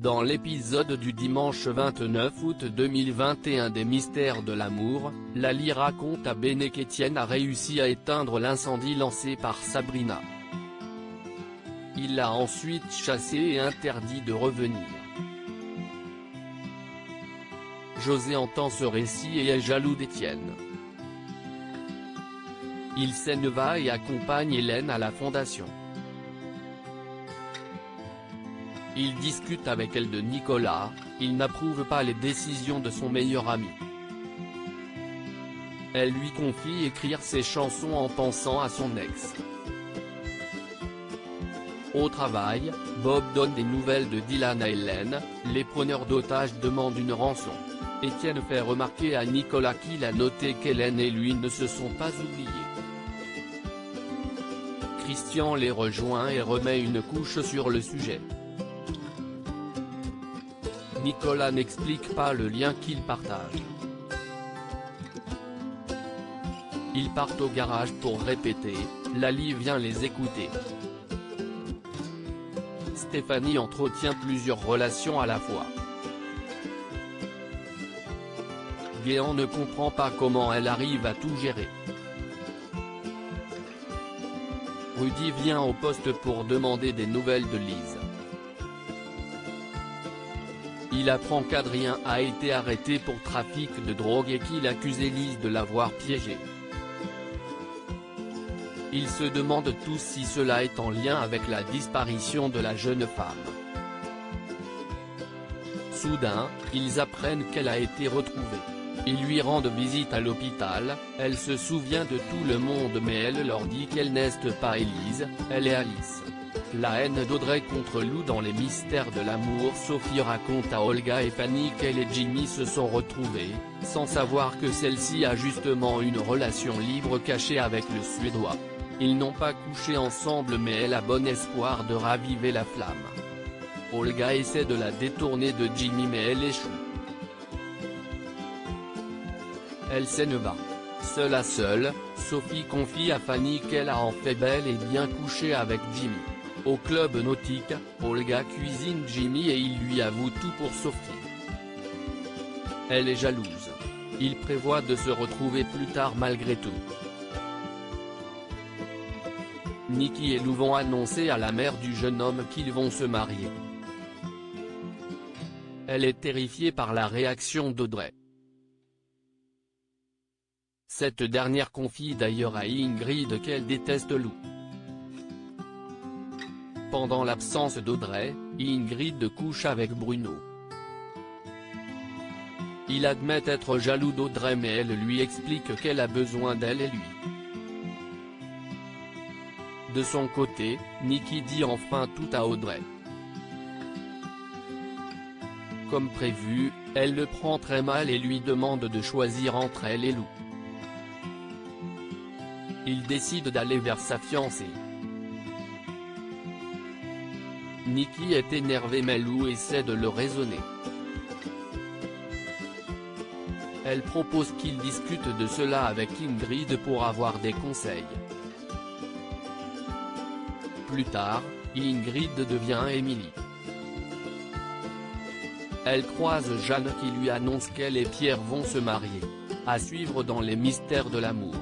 Dans l'épisode du dimanche 29 août 2021 des Mystères de l'amour, Lali raconte à Bene qu'Étienne a réussi à éteindre l'incendie lancé par Sabrina. Il l'a ensuite chassé et interdit de revenir. José entend ce récit et est jaloux d'Étienne. Il s'en va et accompagne Hélène à la fondation. Il discute avec elle de Nicolas, il n'approuve pas les décisions de son meilleur ami. Elle lui confie écrire ses chansons en pensant à son ex. Au travail, Bob donne des nouvelles de Dylan à Hélène, les preneurs d'otages demandent une rançon. Étienne fait remarquer à Nicolas qu'il a noté qu'Hélène et lui ne se sont pas oubliés. Christian les rejoint et remet une couche sur le sujet. Nicolas n'explique pas le lien qu'ils partagent. Ils partent au garage pour répéter, Lali vient les écouter. Stéphanie entretient plusieurs relations à la fois. Guéant ne comprend pas comment elle arrive à tout gérer. Rudy vient au poste pour demander des nouvelles de Lise. Il apprend qu'Adrien a été arrêté pour trafic de drogue et qu'il accuse Lise de l'avoir piégé. Ils se demandent tous si cela est en lien avec la disparition de la jeune femme. Soudain, ils apprennent qu'elle a été retrouvée. Ils lui rendent visite à l'hôpital, elle se souvient de tout le monde mais elle leur dit qu'elle n'est pas Élise, elle est Alice. La haine d'Audrey contre Lou dans les Mystères de l'amour. Sophie raconte à Olga et Fanny qu'elle et Jimmy se sont retrouvés, sans savoir que celle-ci a justement une relation libre cachée avec le Suédois. Ils n'ont pas couché ensemble mais elle a bon espoir de raviver la flamme. Olga essaie de la détourner de Jimmy mais elle échoue. Elle s'en va. Seule à seule, Sophie confie à Fanny qu'elle a en fait bel et bien couché avec Jimmy. Au club nautique, Olga cuisine Jimmy et il lui avoue tout pour Sophie. Elle est jalouse. Ils prévoient de se retrouver plus tard malgré tout. Nikki et Lou vont annoncer à la mère du jeune homme qu'ils vont se marier. Elle est terrifiée par la réaction d'Audrey. Cette dernière confie d'ailleurs à Ingrid qu'elle déteste Lou. Pendant l'absence d'Audrey, Ingrid couche avec Bruno. Il admet être jaloux d'Audrey mais elle lui explique qu'elle a besoin d'elle et lui. De son côté, Nikki dit enfin tout à Audrey. Comme prévu, elle le prend très mal et lui demande de choisir entre elle et Lou. Il décide d'aller vers sa fiancée. Nikki est énervée mais Lou essaie de le raisonner. Elle propose qu'il discute de cela avec Ingrid pour avoir des conseils. Plus tard, Ingrid devient Émilie. Elle croise Jeanne qui lui annonce qu'elle et Pierre vont se marier. À suivre dans les Mystères de l'amour.